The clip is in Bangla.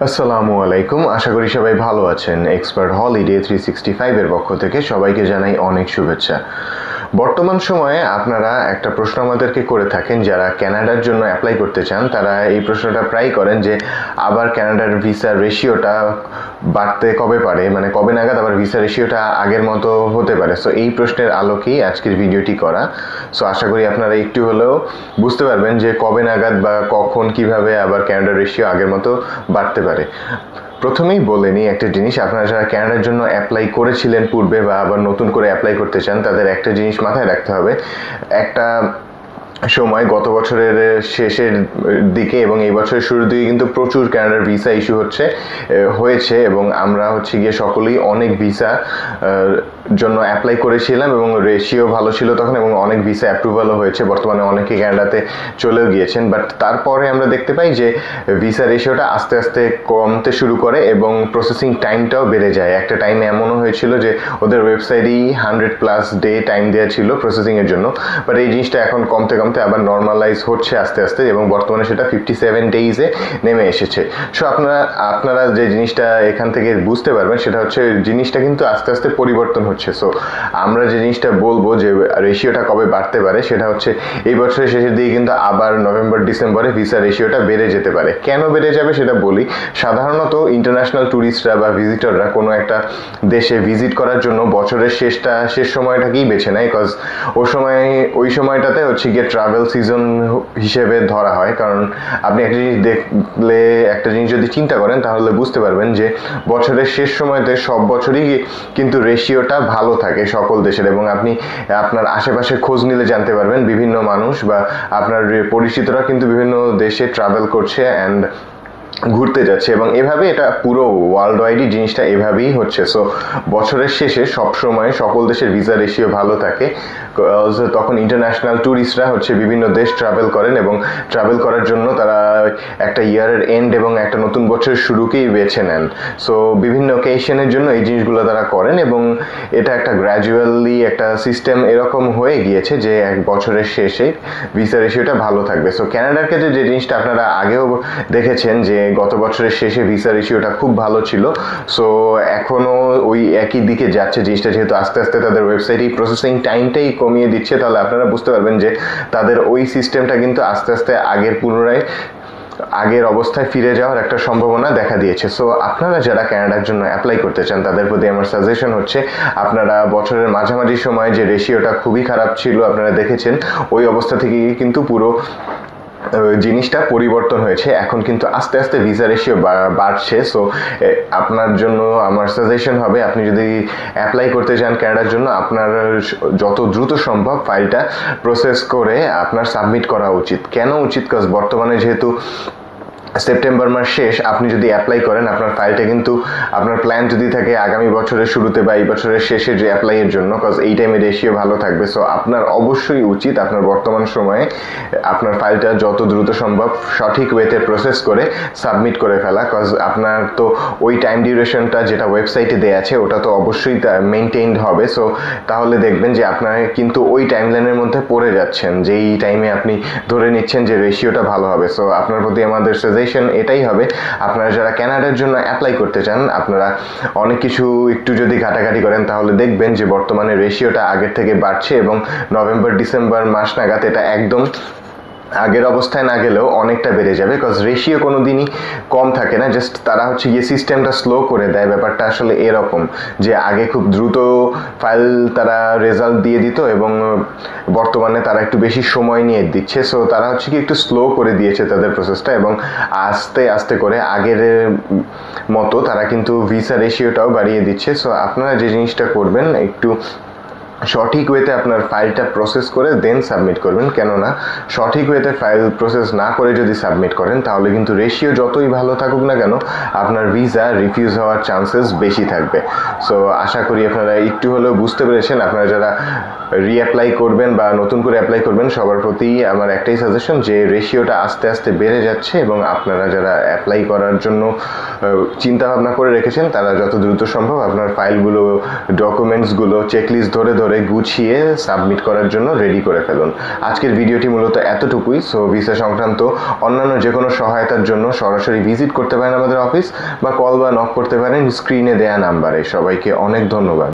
আসসালামু আলাইকুম, আশা করি সবাই ভালো আছেন। এক্সপার্ট হলিডে 365 এর পক্ষ থেকে সবাইকে জানাই অনেক শুভেচ্ছা। বর্তমান সময়ে আপনারা একটা প্রশ্ন আমাদেরকে করে থাকেন, যারা কানাডার জন্য অ্যাপ্লাই করতে চান তারা এই প্রশ্নটা প্রায় করেন যে আবার কানাডার ভিসার রেশিওটা বাড়তে কবে পারে, মানে কবে নাগাদ আবার ভিসা রেশিওটা আগের মতো হতে পারে। সো এই প্রশ্নের আলোকেই আজকের ভিডিওটি করা। সো আশা করি আপনারা একটু হলেও বুঝতে পারবেন যে কবে নাগাদ বা কখন কিভাবে আবার কানাডার রেশিও আগের মতো বাড়তে পারে। প্রথমেই বলে নিই একটা জিনিস, আপনারা যারা কানাডার জন্য অ্যাপ্লাই করেছিলেন পূর্বে বা আবার নতুন করে অ্যাপ্লাই করতে চান তাদের একটা জিনিস মাথায় রাখতে হবে। একটা সময় গত বছরের শেষের দিকে এবং এই বছরের শুরুর দিকে কিন্তু প্রচুর কানাডার ভিসা ইস্যু হয়েছে এবং আমরা গিয়ে সকলেই অনেক ভিসা জন্য অ্যাপ্লাই করেছিলাম এবং রেশিও ভালো ছিল তখন এবং অনেক ভিসা অ্যাপ্রুভালও হয়েছে। বর্তমানে অনেকে কানাডাতে চলেও গিয়েছেন, বাট তারপরে আমরা দেখতে পাই যে ভিসা রেশিওটা আস্তে আস্তে কমতে শুরু করে এবং প্রসেসিং টাইমটাও বেড়ে যায়। একটা টাইমে এমনও হয়েছিল যে ওদের ওয়েবসাইটেই 100+ ডে টাইম দেওয়া ছিল প্রসেসিংয়ের জন্য, বাট এই জিনিসটা এখন কমতে কমতে আবার নর্মালাইজ হচ্ছে আস্তে আস্তে এবং বর্তমানে সেটা 57 ডেইজে নেমে এসেছে। সো আপনারা যে জিনিসটা এখান থেকে বুঝতে পারবেন সেটা হচ্ছে জিনিসটা কিন্তু আস্তে আস্তে পরিবর্তন হচ্ছে। সো আমরা যে জিনিসটা বলবো যে রেশিওটা কবে বাড়তে পারে সেটা হচ্ছে এই বছরের শেষের দিকে কিন্তু আবার নভেম্বর ডিসেম্বরে ভিসা রেশিওটা বেড়ে যেতে পারে। কেন বেড়ে যাবে সেটা বলি। সাধারণত ইন্টারন্যাশনাল ট্যুরিস্টরা বা ভিজিটররা কোনো একটা দেশে ভিজিট করার জন্য বছরের শেষ সময়টাকেই বেছে নেয়, বিকজ ওই সময়টাতে গিয়ে ট্রাভেল সিজন হিসেবে ধরা হয়। কারণ আপনি একটা জিনিস দেখলে, একটা জিনিস যদি চিন্তা করেন তাহলে বুঝতে পারবেন যে বছরের শেষ সময়তে সব বছরই কিন্তু রেশিওটা ভালো থাকে সকল দেশের এবং আপনি আপনার আশেপাশে খোঁজ নিলে জানতে পারবেন বিভিন্ন মানুষ বা আপনার পরিচিতরা কিন্তু বিভিন্ন দেশে ট্রাভেল করছে অ্যান্ড ঘুরতে যাচ্ছে এবং এভাবে এটা পুরো ওয়ার্ল্ড ওয়াইডই জিনিসটা এভাবেই হচ্ছে। সো বছরের শেষে সবসময় সকল দেশের ভিসা রেশিও ভালো থাকে, তখন ইন্টারন্যাশনাল ট্যুরিস্টরা বিভিন্ন দেশ ট্রাভেল করেন এবং ট্রাভেল করার জন্য তারা একটা ইয়ারের এন্ড এবং একটা নতুন বছরের শুরুকেই বেছে নেন। সো বিভিন্ন অকেশনের জন্য এই জিনিসগুলো তারা করেন এবং এটা একটা গ্র্যাজুয়ালি একটা সিস্টেম এরকম হয়ে গিয়েছে যে এক বছরের শেষে ভিসা রেশিওটা ভালো থাকবে। সো কানাডার ক্ষেত্রে যে জিনিসটা আপনারা আগেও দেখেছেন যে গত বছরের শেষে ভিসা রেশিওটা খুব ভালো ছিল, সো এখনও ওই একই দিকে যাচ্ছে জিনিসটা। যেহেতু আস্তে আস্তে তাদের ওয়েবসাইটে প্রসেসিং টাইমটাই কমিয়ে দিচ্ছে, তাহলে আপনারা বুঝতে পারবেন যে তাদের ওই সিস্টেমটা কিন্তু আস্তে আস্তে আগের অবস্থায় ফিরে যাওয়ার একটা সম্ভাবনা দেখা দিয়েছে। সো আপনারা যারা কানাডার জন্য অ্যাপ্লাই করতে চান তাদের প্রতি আমার সাজেশন হচ্ছে আপনারা বছরের মাঝামাঝি সময় যে রেশিওটা খুবই খারাপ ছিল আপনারা দেখেছেন, ওই অবস্থা থেকে কিন্তু পুরো জিনিসটা পরিবর্তন হয়েছে। এখন কিন্তু আস্তে আস্তে ভিসা রেশিও বাড়ছে। সো আপনার জন্য আমার সাজেশন হবে, আপনি যদি অ্যাপ্লাই করতে চান কানাডার জন্য, আপনার যত দ্রুত সম্ভব ফাইলটা প্রসেস করে আপনার সাবমিট করা উচিত। কেন উচিত? কারণ বর্তমানে যেহেতু সেপ্টেম্বর মাস শেষ, আপনি যদি অ্যাপ্লাই করেন আপনার ফাইলটা কিন্তু আপনার প্ল্যান যদি থাকে আগামী বছরের শুরুতে বা এই বছরের শেষে যে অ্যাপ্লাইয়ের জন্য, কজ এই টাইমে রেশিও ভালো থাকবে। সো আপনার অবশ্যই উচিত আপনার বর্তমান সময়ে আপনার ফাইলটা যত দ্রুত সম্ভব সঠিক ওয়েতে প্রসেস করে সাবমিট করে ফেলা, কজ আপনার তো ওই টাইম ডিউরেশনটা যেটা ওয়েবসাইটে দেওয়া আছে ওটা তো অবশ্যই মেনটেইনড হবে। সো তাহলে দেখবেন যে আপনার কিন্তু ওই টাইমলাইনের মধ্যে পড়ে যাচ্ছেন, যেই টাইমে আপনি ধরে নিচ্ছেন যে রেশিওটা ভালো হবে। সো আপনার প্রতি আমাদের এটাই হবে, আপনারা যারা কানাডার জন্য অ্যাপ্লাই করতে চান আপনারা অনেক কিছু একটু যদি ঘাটাঘাটি করেন তাহলে দেখবেন যে বর্তমানে রেশিওটা আগের থেকে বাড়ছে এবং নভেম্বর ডিসেম্বর মাস নাগাদ এটা একদম আগের অবস্থায় না গেলেও অনেকটা বেড়ে যাবে। বিকজ রেশিও কোনো দিনই কম থাকে না, জাস্ট তারা গিয়ে সিস্টেমটা স্লো করে দেয়। ব্যাপারটা আসলে এরকম যে আগে খুব দ্রুত ফাইল তারা রেজাল্ট দিয়ে দিত এবং বর্তমানে তারা একটু বেশি সময় নিয়ে দিচ্ছে। সো তারা কি একটু স্লো করে দিয়েছে তাদের প্রসেসটা এবং আস্তে আস্তে করে আগের মতো তারা কিন্তু ভিসা রেশিওটাও বাড়িয়ে দিচ্ছে। সো আপনারা যে জিনিসটা করবেন, একটু সঠিক ওয়েতে আপনার ফাইলটা প্রসেস করে দেন সাবমিট করবেন। কেননা সঠিক ওয়েতে ফাইল প্রসেস না করে যদি সাবমিট করেন তাহলে কিন্তু রেশিও যতই ভালো থাকুক না কেন আপনার ভিসা রিফিউজ হওয়ার চান্সেস বেশি থাকবে। সো আশা করি আপনারা একটু হলেও বুঝতে পেরেছেন। আপনারা যারা রিঅ্যাপ্লাই করবেন বা নতুন করে অ্যাপ্লাই করবেন সবার প্রতি আমার একটাই সাজেশন যে রেশিওটা আস্তে আস্তে বেড়ে যাচ্ছে এবং আপনারা যারা অ্যাপ্লাই করার জন্য চিন্তা ভাবনা করে রেখেছেন তারা যত দ্রুত সম্ভব আপনার ফাইলগুলো ডকুমেন্টসগুলো চেকলিস্ট ধরে ধরে গুছিয়ে সাবমিট করার জন্য রেডি করে ফেলুন। আজকের ভিডিওটি মূলত এতটুকুই। সো ভিসা সংক্রান্ত অন্যান্য যে কোনো সহায়তার জন্য সরাসরি ভিজিট করতে পারেন আমাদের অফিস বা কল বা নক করতে পারেন স্ক্রিনে দেয়া নাম্বারে। সবাইকে অনেক ধন্যবাদ।